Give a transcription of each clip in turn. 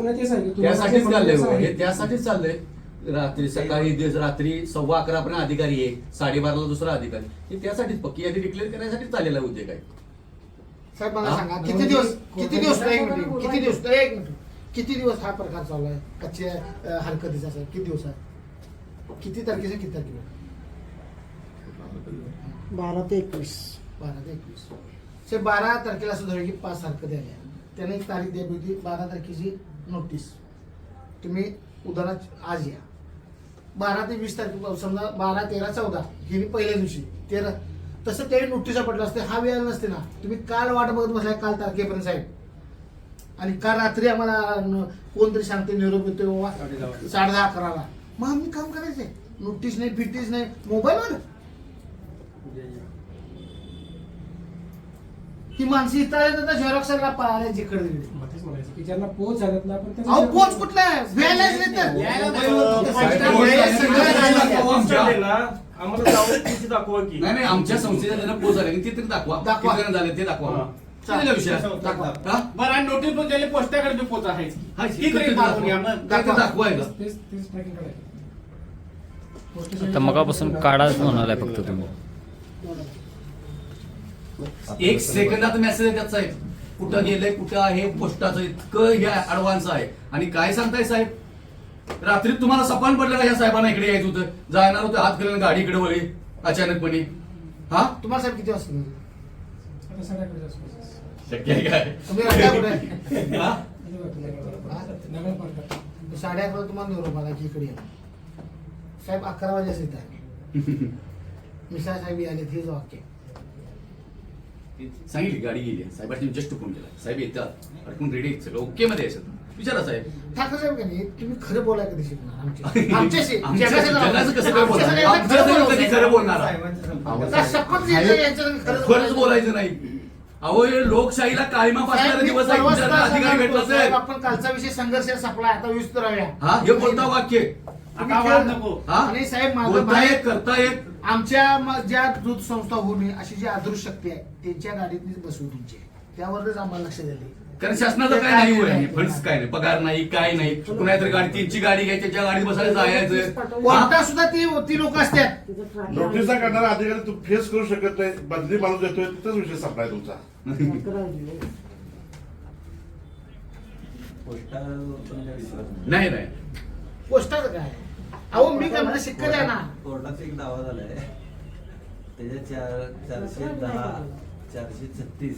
त्यासाठीच चाललंय हे, त्यासाठीच चाललंय. रात्री सकाळी रात्री 11:15 पर्यंत अधिकारी आहे, 12:30ला दुसरा अधिकारी, हे त्यासाठीच पक्की यादी डिक्लेअर करण्यासाठीच चाललेला उद्योग आहे. साहेब मला सांगा किती दिवस हा प्रकार चालू आहे कच्च्या हरकतीचा साहेब? किती दिवस आहे? किती तारखेचा किती तारखेला? 12 ते 21. 12 ते 21. साहेब 12 तारखेला असं धरू की 5 हरकती आल्या, त्याने एक तारीख द्यावी होती 12 तारखेची नोटीस. तुम्ही उदाहरण आज या 12 ते 20 तारखे, समजा 12, 13, 14 हे पहिल्या दिवशी 13, तसं त्यावेळी नोटीसा पडलं असते. हा वेळ नसते ना, तुम्ही काल वाट बघत बसलाय काल तारखेपर्यंत साहेब, आणि काल रात्री आम्हाला कोणतरी सांगते निरोप येतोय बाबा 10:30, 11ला. मग आम्ही काम करायचंय, नोटीस नाही, फिटीस नाही, मोबाईलवर. ही माणसं इथं येतात झेरॉक्सरला पाहायला जिकडे पोच झालेत ना, अहो पोच कुठला आहे? व्यायलाच नाही तर आम्हाला जाऊन किती दाखवा की नाही आमच्या संस्थेच्या त्यांना पोच झाले की ते तरी दाखवा. किती जण झाले ते दाखवा. चालेल विषय दाखवा. बरं, आणि नोटीस पण त्याला पोस्टाकडे पोच आहे दाखवायला. आता मगापासून काढाच म्हणालाय फक्त तुम्ही. एक सेकंदात मेसेज आहे त्याचा आहे, कुठं गेलंय कुठं आहे, पोस्टाचं इतकं हे ऍडव्हान्स आहे. आणि काय सांगताय साहेब, रात्री तुम्हाला सपान पडलं का या साहेबांना इकडे यायचं होतं, जाणार होतं, हात केलं गाडी इकडे वळली अचानकपणे. हा तुम्हाला साहेब किती वाजता शक्य आहे काय? तुम्ही राहता कुठे? हा? 11:30 तुम्हाला निरोप आला की इकडे या. साहेब 11 वाजेच येत आहे. मिसाळ साहेब आले तेच वाक्य सांगितली गाडी गेली, साहेबांनी जस्ट फोन केला, साहेब येतात अडकून रेडी सगळं ओके मध्ये आहे सगळं. विचारा साहेब. ठाकरे साहेब का नाही, तुम्ही खरं बोलाय कधी शिकणार? आमच्याशी जगाचं कसं काय बोलणार? आमच्यासाठी कधी खरं बोलणार? शपथ यांच्या खरंच बोलायचं नाही. अहो हे लोकशाहीला काळीमा फासणारा दिवस आहे. तुमच्याकडे अधिकारी भेटला साहेब. आपण कालचा विषय संघर्ष संपला, आता विस्तार राहूया. हा हे बोलता वाक्य हा? आणि साहेब माझं बोलता येत करता येत. आमच्या ज्या दूध संस्था होणे अशी जी आदर्श शक्ती आहे त्यांच्या गाडीत बसवू तुमची, त्यावरच आम्हाला लक्ष द्यायला. कारण शासनाचं काय नाही होय, फंड्स काय नाही, पगार नाही, काय नाही. कुणातरी गाडी त्यांची गाडी घ्यायची, त्याच्या गाडीत बसायला जायचं. कोर्टात सुद्धा ती लोक असतात. नोटीसा करणारा अधिकारी तू फेस करू शकत नाही, बदली माणूस येतोय, तिथंच विषय संपलाय तुमचा. नाही नाही पोस्टाचं काय? अहो मी काय म्हणतो शिक्का द्या ना. कोर्टाचा एक दावा झालाय, त्याच्या 410, 436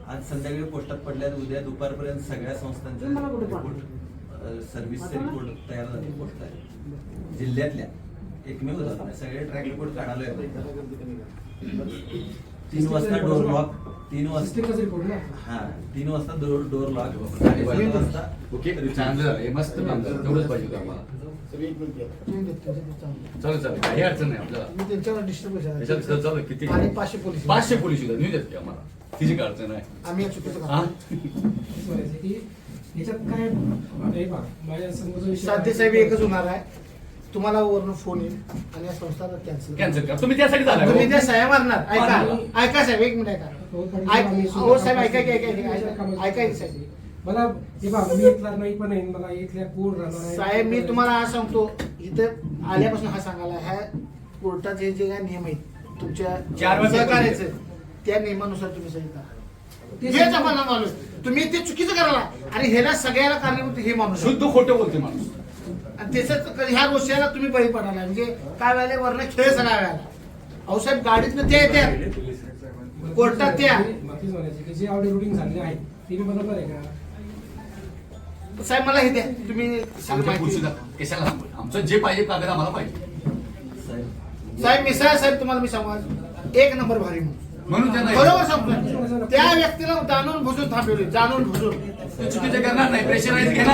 आज संध्याकाळी पोस्टात पडल्यात. उद्या दुपारपर्यंत सगळ्या संस्थांचे सर्व्हिसचे रिपोर्ट तयार झाले. पोस्ट आहे जिल्ह्यातल्या एकमेव झाला, सगळे ट्रॅक रिपोर्ट काढालोय. 3 वाजता डोर लॉक, 3 वाजता हा 3 वाजता डोर लॉक, 7:30 वाजता ओके चांगलं झालं, मस्त काम झालं. तेवढंच पाहिजे होतं आम्हाला. चालेल चालेल, काही अडचण नाही आपल्याला. मी त्यांच्यावर डिस्टर्ब त्याच्यात चालू किती आणि 500 पोलीस 500 पोलीस सुद्धा नेऊ देत की आम्हाला, तिची काय अडचण आहे. आम्ही चुकीचं हा? साध्य साहेब एकच होणार आहे, तुम्हाला वरून फोन येईल आणि या संस्था कॅन्सल करा. तुम्ही त्यासाठी झाला तुम्ही त्या साहेब मारणार. ऐका साहेब, एक मिनिट ऐका. हो साहेब ऐका की ऐका की साहेब. मला मी इथला नाही पण मला इथल्या पूर्ण राहणार. साहेब मी तुम्हाला आज सांगतो, इथं आल्यापासून हा सांगायला, ह्या कोर्टाचे जे काय नियम आहेत तुमच्या 4 सहकार्याचे, त्या नियमानुसार तुम्ही सही करा. हेच आम्हाला माणूस, तुम्ही ते चुकीचं करायला आणि ह्याला सगळ्याला कारणीभूत हे माणूस शुद्ध खोटं बोलते माणूस. आणि त्याच ह्या गोष्टीला तुम्ही बळी पडाला. म्हणजे काय व्हायला वरनं खेळ सगळा व्हायला. अहो साहेब गाडीतनं ते येतात, कोर्टात त्या जे ऑडिओ रुटीन झालेले आहे ते बरोबर आहे का साहेब? मला हे द्या तुम्ही आमच्या पुढची कशाला सांगू? आमचं जे पाहिजे कागद आम्हाला पाहिजे. साहेब मिसाळ साहेब तुम्हाला मी सांगू, 1 नंबर भारी म्हणून त्यांना बरोबर सांगतो. त्या व्यक्तीला जाणून बुजून थांबवले, जाणून बुजून. चुकीचं करणार नाही, प्रेशराईज घेणार